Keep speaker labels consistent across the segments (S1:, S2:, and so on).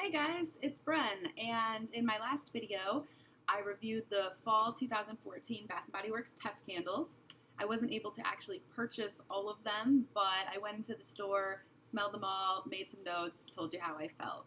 S1: Hey guys, it's Bren, and in my last video, I reviewed the fall 2014 Bath & Body Works test candles. I wasn't able to actually purchase all of them, but I went into the store, smelled them all, made some notes, told you how I felt.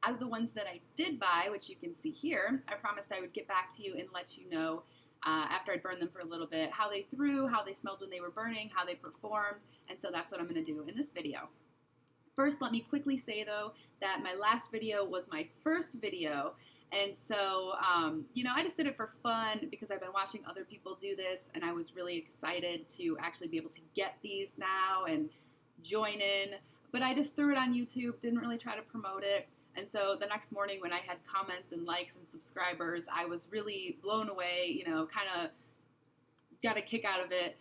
S1: Out of the ones that I did buy, which you can see here, I promised I would get back to you and let you know after I'd burned them for a little bit, how they threw, how they smelled when they were burning, how they performed, and so that's what I'm going to do in this video. First, let me quickly say, though, that my last video was my first video, and so, I just did it for fun because I've been watching other people do this, and I was really excited to actually be able to get these now and join in, but I just threw it on YouTube, didn't really try to promote it, and so the next morning when I had comments and likes and subscribers, I was really blown away, kind of got a kick out of it.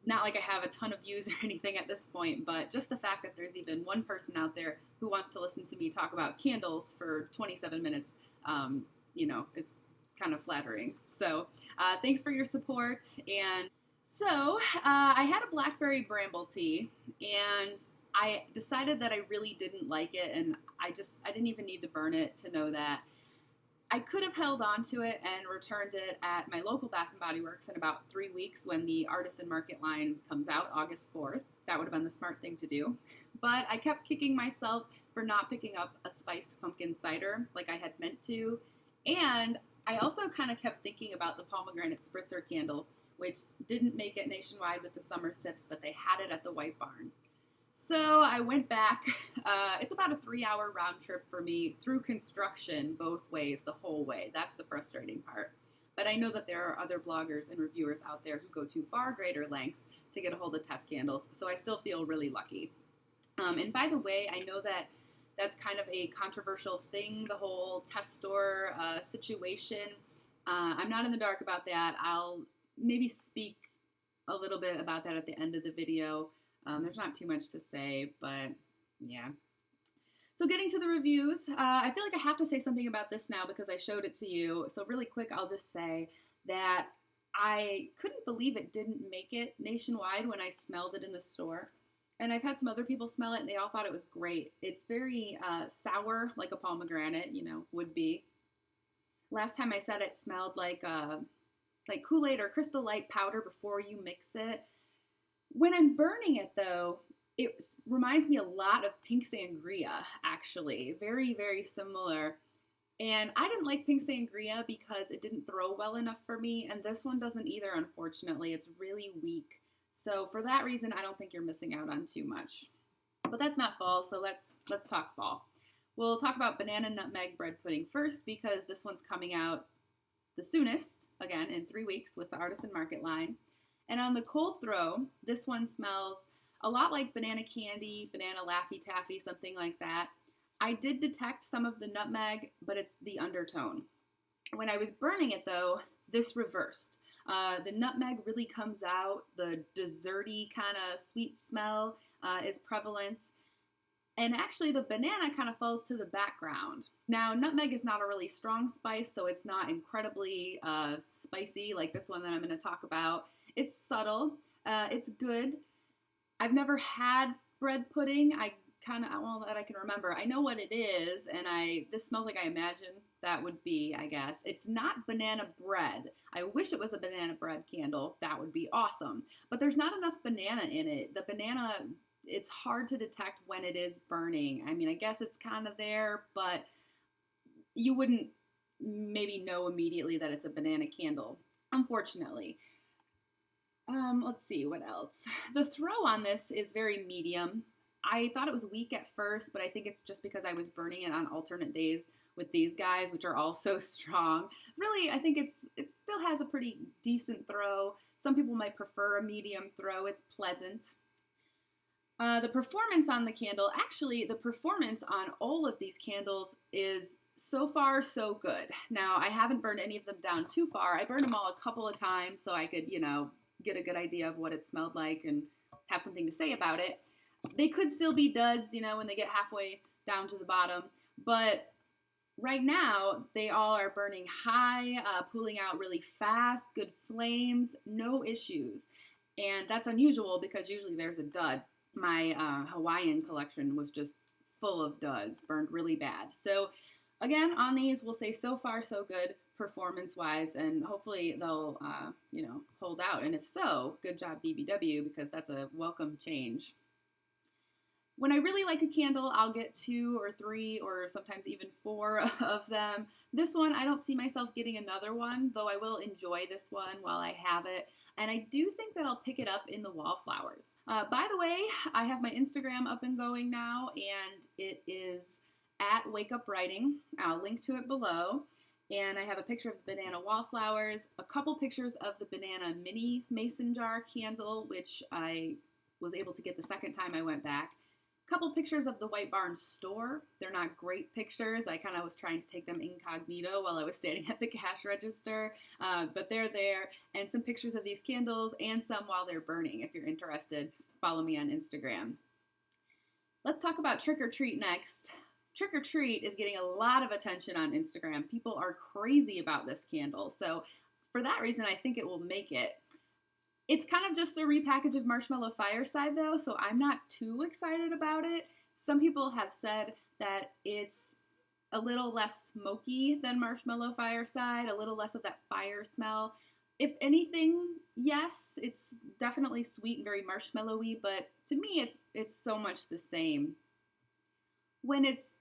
S1: Not like I have a ton of views or anything at this point, but just the fact that there's even one person out there who wants to listen to me talk about candles for 27 minutes, is kind of flattering. So thanks for your support. And so I had a blackberry bramble tea, and I decided that I really didn't like it, and I didn't even need to burn it to know that. I could have held on to it and returned it at my local Bath & Body Works in about 3 weeks when the Artisan Market line comes out, August 4th. That would have been the smart thing to do. But I kept kicking myself for not picking up a spiced pumpkin cider like I had meant to. And I also kind of kept thinking about the pomegranate spritzer candle, which didn't make it nationwide with the summer sips, but they had it at the White Barn. So I went back. It's about a 3-hour round trip for me through construction both ways, the whole way. That's the frustrating part. But I know that there are other bloggers and reviewers out there who go to far greater lengths to get a hold of test candles, so I still feel really lucky. And by the way, I know that that's kind of a controversial thing, the whole test store situation. I'm not in the dark about that. I'll maybe speak a little bit about that at the end of the video. There's not too much to say, but yeah. So getting to the reviews, I feel like I have to say something about this now because I showed it to you. So really quick, I'll just say that I couldn't believe it didn't make it nationwide when I smelled it in the store. And I've had some other people smell it, and they all thought it was great. It's very sour, like a pomegranate, would be. Last time I said it smelled like Kool-Aid or Crystal Light powder before you mix it. When I'm burning it, though, it reminds me a lot of pink sangria, actually. Very, very similar. And I didn't like pink sangria because it didn't throw well enough for me, and this one doesn't either, unfortunately. It's really weak. So for that reason, I don't think you're missing out on too much. But that's not fall, so let's talk fall. We'll talk about banana nutmeg bread pudding first because this one's coming out the soonest, again, in 3 weeks with the Artisan Market line. And on the cold throw, this one smells a lot like banana candy, banana Laffy Taffy, something like that. I did detect some of the nutmeg, but it's the undertone. When I was burning it, though, this reversed. The nutmeg really comes out. The desserty kind of sweet smell is prevalent. And actually, the banana kind of falls to the background. Now, nutmeg is not a really strong spice, so it's not incredibly spicy like this one that I'm going to talk about. It's subtle. It's good. I've never had bread pudding. That I can remember. I know what it is, and this smells like I imagine that would be, I guess. It's not banana bread. I wish it was a banana bread candle. That would be awesome. But there's not enough banana in it. The banana, it's hard to detect when it is burning. I mean, I guess it's kind of there, but you wouldn't maybe know immediately that it's a banana candle, unfortunately. Let's see, what else? The throw on this is very medium. I thought it was weak at first, but I think it's just because I was burning it on alternate days with these guys, which are all so strong. Really, I think it still has a pretty decent throw. Some people might prefer a medium throw. It's pleasant. The performance on the candle, actually, the performance on all of these candles is so far so good. Now, I haven't burned any of them down too far. I burned them all a couple of times so I could, get a good idea of what it smelled like and have something to say about it. They could still be duds, when they get halfway down to the bottom, but right now they all are burning high, pooling out really fast, good flames, no issues. And that's unusual because usually there's a dud. My Hawaiian collection was just full of duds, burned really bad. So again, on these, we'll say so far so good performance-wise, and hopefully they'll, hold out. And if so, good job BBW, because that's a welcome change. When I really like a candle, I'll get 2 or 3 or sometimes even 4 of them. This one, I don't see myself getting another one, though I will enjoy this one while I have it. And I do think that I'll pick it up in the wallflowers. By the way, I have my Instagram up and going now, and it is at Wake Up Writing. I'll link to it below. And I have a picture of the banana wallflowers, a couple pictures of the banana mini mason jar candle, which I was able to get the second time I went back. Couple pictures of the White Barn store. They're not great pictures. I kind of was trying to take them incognito while I was standing at the cash register, but they're there. And some pictures of these candles and some while they're burning. If you're interested, follow me on Instagram. Let's talk about Trick or Treat next. Trick or Treat is getting a lot of attention on Instagram. People are crazy about this candle. So for that reason, I think it will make it. It's kind of just a repackage of Marshmallow Fireside, though, so I'm not too excited about it. Some people have said that it's a little less smoky than Marshmallow Fireside, a little less of that fire smell. If anything, yes, it's definitely sweet and very marshmallowy, but to me, it's so much the same. When it's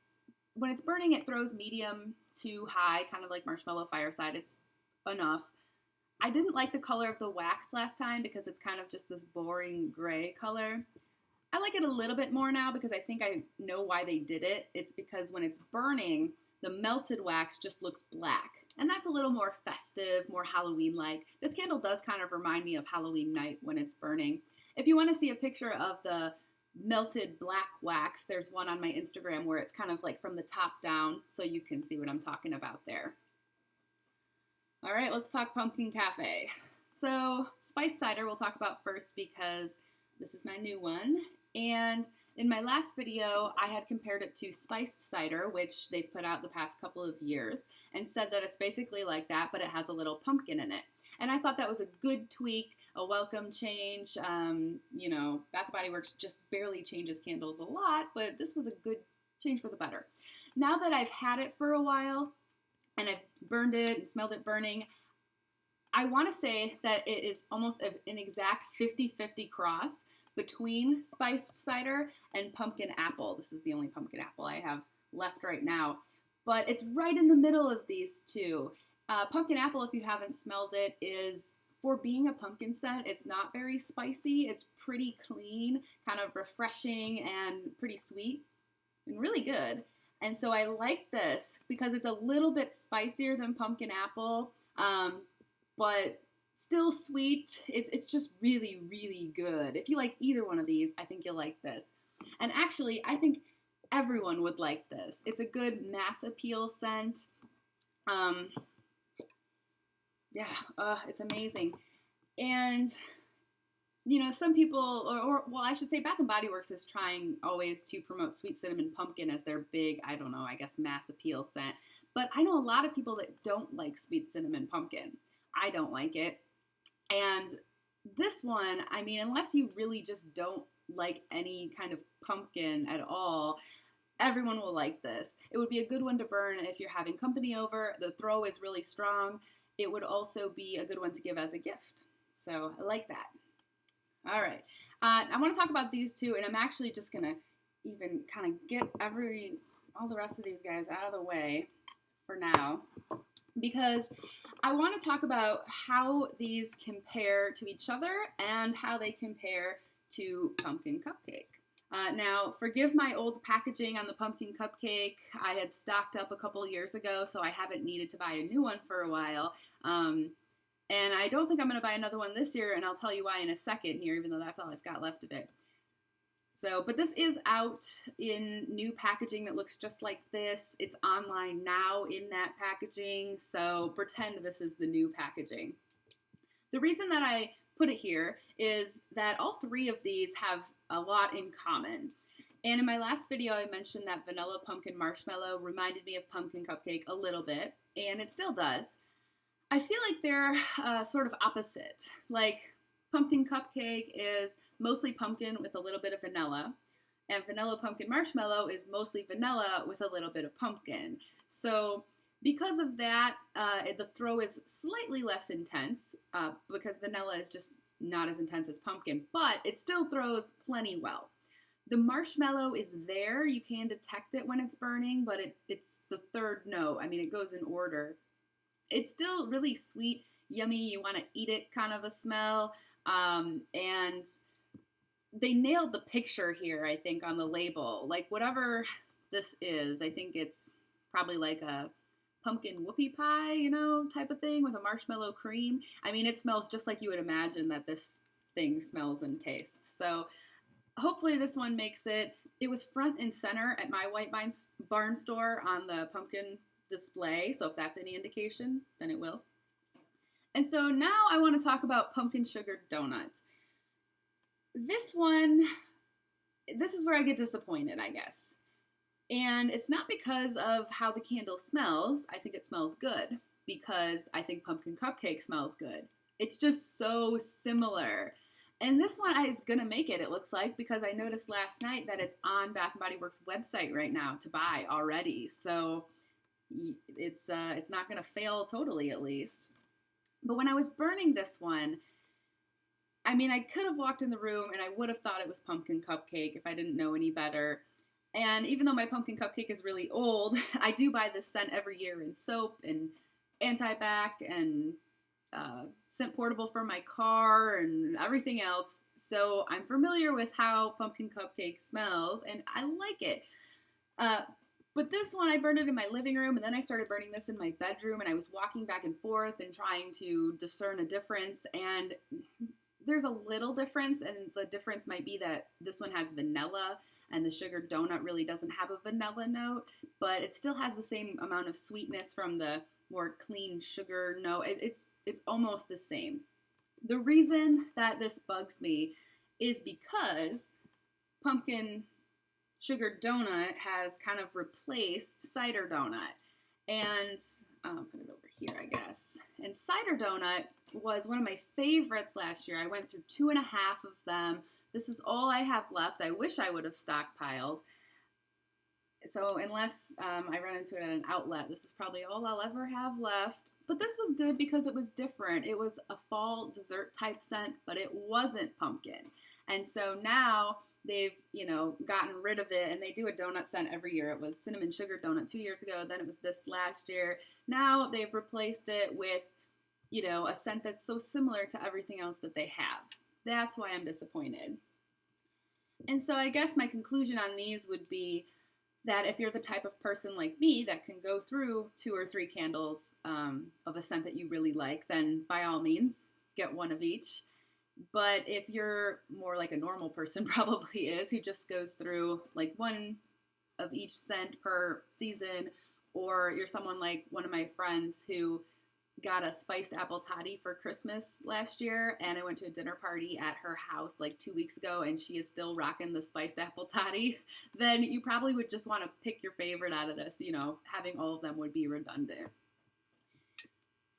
S1: burning, it throws medium to high, kind of like Marshmallow Fireside. It's enough. I didn't like the color of the wax last time because it's kind of just this boring gray color. I like it a little bit more now because I think I know why they did it. It's because when it's burning, the melted wax just looks black. And that's a little more festive, more Halloween-like. This candle does kind of remind me of Halloween night when it's burning. If you want to see a picture of the melted black wax, there's one on my Instagram where it's kind of like from the top down, so you can see what I'm talking about there. All right, let's talk Pumpkin Cafe. So Spiced Cider we'll talk about first because this is my new one. And in my last video, I had compared it to Spiced Cider, which they've put out the past couple of years, and said that it's basically like that, but it has a little pumpkin in it. And I thought that was a good tweak, a welcome change. Bath & Body Works just barely changes candles a lot, but this was a good change for the better. Now that I've had it for a while, and I've burned it and smelled it burning, I want to say that it is almost an exact 50-50 cross between Spiced Cider and Pumpkin Apple. This is the only Pumpkin Apple I have left right now, but it's right in the middle of these two. Pumpkin Apple, if you haven't smelled it, is, for being a pumpkin scent, it's not very spicy. It's pretty clean, kind of refreshing and pretty sweet and really good. And so I like this because it's a little bit spicier than Pumpkin Apple, but still sweet. It's just really, really good. If you like either one of these, I think you'll like this. And actually, I think everyone would like this. It's a good mass appeal scent. It's amazing. And some people, well, I should say Bath & Body Works is trying always to promote Sweet Cinnamon Pumpkin as their big, I guess mass appeal scent. But I know a lot of people that don't like Sweet Cinnamon Pumpkin. I don't like it. And this one, unless you really just don't like any kind of pumpkin at all, everyone will like this. It would be a good one to burn if you're having company over. The throw is really strong. It would also be a good one to give as a gift. So I like that. All right, I want to talk about these two, and I'm actually just going to even kind of get all the rest of these guys out of the way for now, because I want to talk about how these compare to each other and how they compare to Pumpkin Cupcake. Now, forgive my old packaging on the Pumpkin Cupcake. I had stocked up a couple years ago, so I haven't needed to buy a new one for a while. And I don't think I'm going to buy another one this year, and I'll tell you why in a second here, even though that's all I've got left of it. But this is out in new packaging that looks just like this. It's online now in that packaging, so pretend this is the new packaging. The reason that I put it here is that all three of these have a lot in common. And in my last video, I mentioned that Vanilla Pumpkin Marshmallow reminded me of Pumpkin Cupcake a little bit, and it still does. I feel like they're sort of opposite. Like, Pumpkin Cupcake is mostly pumpkin with a little bit of vanilla, And vanilla pumpkin marshmallow is mostly vanilla with a little bit of pumpkin. So because of that, the throw is slightly less intense because vanilla is just not as intense as pumpkin, but it still throws plenty well. The marshmallow is there. You can detect it when it's burning, but it's the third note. I mean, it goes in order. It's still really sweet, yummy. You want to eat it kind of a smell. And they nailed the picture here, I think, on the label. Like, whatever this is, I think it's probably like a pumpkin whoopie pie, you know, type of thing with a marshmallow cream. I mean, it smells just like you would imagine that this thing smells and tastes. So hopefully this one makes it. It was front and center at my White Barn store on the pumpkin display, so if that's any indication, then it will. And so now I want to talk about pumpkin sugar donuts. This is where I get disappointed, I guess. And it's not because of how the candle smells. I think it smells good because I think pumpkin cupcake smells good. It's just so similar. And this one is going to make it looks like, because I noticed last night that it's on Bath & Body Works website right now to buy already. So it's not going to fail totally, at least. But when I was burning this one, I mean, I could have walked in the room and I would have thought it was pumpkin cupcake if I didn't know any better. And even though my pumpkin cupcake is really old, I do buy this scent every year in soap and anti-bac and scent portable for my car and everything else. So I'm familiar with how pumpkin cupcake smells and I like it. But this one, I burned it in my living room, and then I started burning this in my bedroom, and I was walking back and forth and trying to discern a difference, and there's a little difference, and the difference might be that this one has vanilla, and the sugar donut really doesn't have a vanilla note, but it still has the same amount of sweetness from the more clean sugar note. It's almost the same. The reason that this bugs me is because pumpkin sugar donut has kind of replaced cider donut. And I'll put it over here, I guess. And cider donut was one of my favorites last year. I went through 2.5 of them. This is all I have left. I wish I would have stockpiled. So unless I run into it at an outlet, this is probably all I'll ever have left. But this was good because it was different. It was a fall dessert type scent, but it wasn't pumpkin. And so now they've, gotten rid of it, and they do a donut scent every year. It was cinnamon sugar donut 2 years ago, then it was this last year. Now they've replaced it with, a scent that's so similar to everything else that they have. That's why I'm disappointed. And so I guess my conclusion on these would be that if you're the type of person like me that can go through 2 or 3 candles of a scent that you really like, then by all means, get one of each. But if you're more like a normal person probably is, who just goes through like one of each scent per season, or you're someone like one of my friends who got a spiced apple toddy for Christmas last year, and I went to a dinner party at her house like 2 weeks ago, and she is still rocking the spiced apple toddy, then you probably would just want to pick your favorite out of this. Having all of them would be redundant.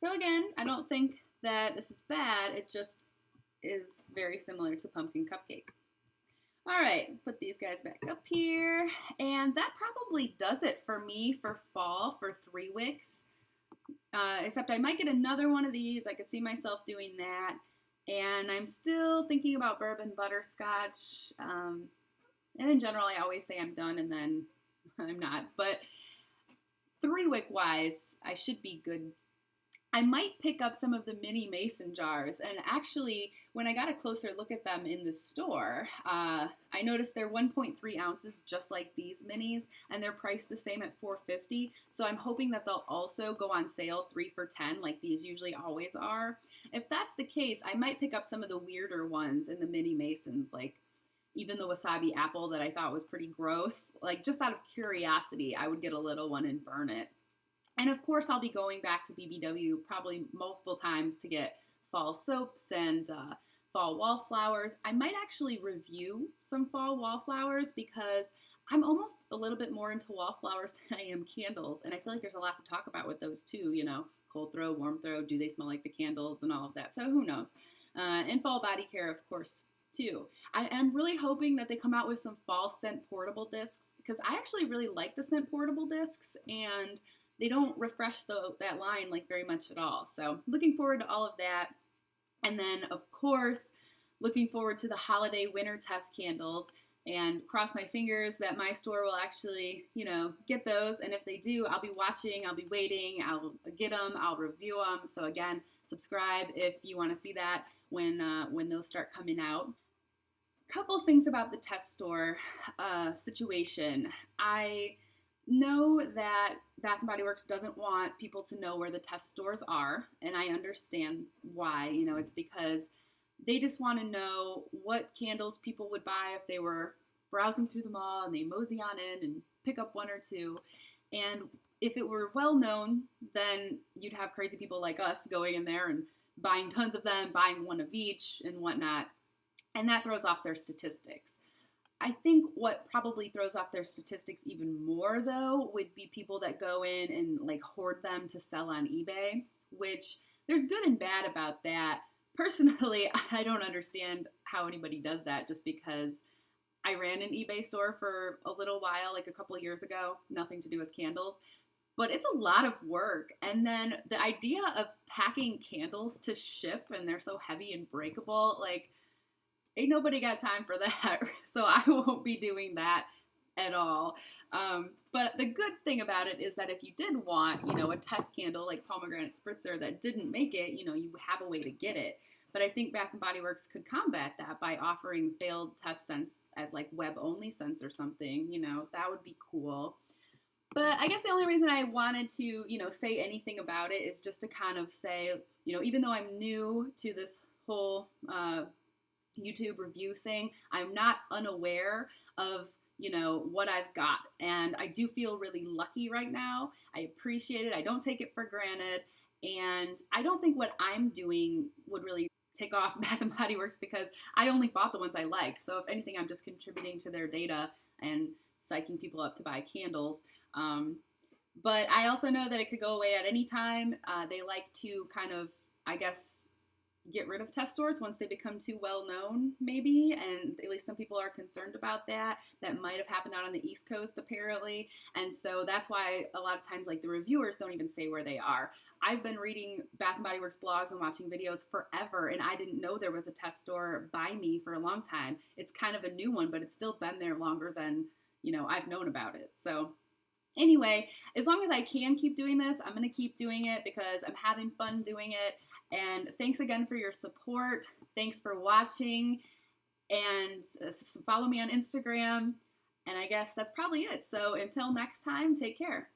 S1: So again, I don't think that this is bad. It just is very similar to pumpkin cupcake. All right, put these guys back up here. And that probably does it for me for fall for 3 wicks. Except I might get another one of these. I could see myself doing that. And I'm still thinking about bourbon butterscotch. And in general, I always say I'm done and then I'm not. But 3 wick wise, I should be good. I might pick up some of the mini mason jars, and actually, when I got a closer look at them in the store, I noticed they're 1.3 ounces, just like these minis, and they're priced the same at $4.50. So I'm hoping that they'll also go on sale 3 for $10, like these usually always are. If that's the case, I might pick up some of the weirder ones in the mini masons, like even the wasabi apple that I thought was pretty gross. Like, just out of curiosity, I would get a little one and burn it. And of course, I'll be going back to BBW probably multiple times to get fall soaps and fall wallflowers. I might actually review some fall wallflowers because I'm almost a little bit more into wallflowers than I am candles. And I feel like there's a lot to talk about with those too, cold throw, warm throw, do they smell like the candles and all of that. So who knows? And fall body care, of course, too. I am really hoping that they come out with some fall scent portable discs because I actually really like the scent portable discs, and they don't refresh that line like very much at all. So looking forward to all of that. And then, of course, looking forward to the holiday winter test candles, and cross my fingers that my store will actually, get those. And if they do, I'll be watching, I'll be waiting, I'll get them, I'll review them. So again, subscribe if you want to see that when those start coming out. Couple things about the test store situation. I know that Bath & Body Works doesn't want people to know where the test stores are, and I understand why. It's because they just want to know what candles people would buy if they were browsing through the mall and they mosey on in and pick up one or two. And if it were well known, then you'd have crazy people like us going in there and buying tons of them, buying one of each and whatnot. And that throws off their statistics. I think what probably throws off their statistics even more, though, would be people that go in and like hoard them to sell on eBay, which there's good and bad about that. Personally, I don't understand how anybody does that, just because I ran an eBay store for a little while, like a couple of years ago, nothing to do with candles, but it's a lot of work. And then the idea of packing candles to ship, and they're so heavy and breakable, like, ain't nobody got time for that. So I won't be doing that at all. But the good thing about it is that if you did want, a test candle like Pomegranate Spritzer that didn't make it, you have a way to get it. But I think Bath & Body Works could combat that by offering failed test scents as like web-only scents or something. That would be cool. But I guess the only reason I wanted to, say anything about it is just to kind of say, even though I'm new to this whole YouTube review thing, I'm not unaware of what I've got, and I do feel really lucky right now. I appreciate it. I don't take it for granted, and I don't think what I'm doing would really take off Bath & Body Works because I only bought the ones I like. So if anything, I'm just contributing to their data and psyching people up to buy candles. But I also know that it could go away at any time. They like to kind of, I guess, get rid of test stores once they become too well known, maybe, and at least some people are concerned about that. That might have happened out on the East Coast, apparently, and so that's why a lot of times, like, the reviewers don't even say where they are. I've been reading Bath & Body Works blogs and watching videos forever, and I didn't know there was a test store by me for a long time. It's kind of a new one, but it's still been there longer than, I've known about it. So anyway, as long as I can keep doing this, I'm going to keep doing it because I'm having fun doing it. And thanks again for your support. Thanks for watching. And follow me on Instagram. And I guess that's probably it. So until next time, take care.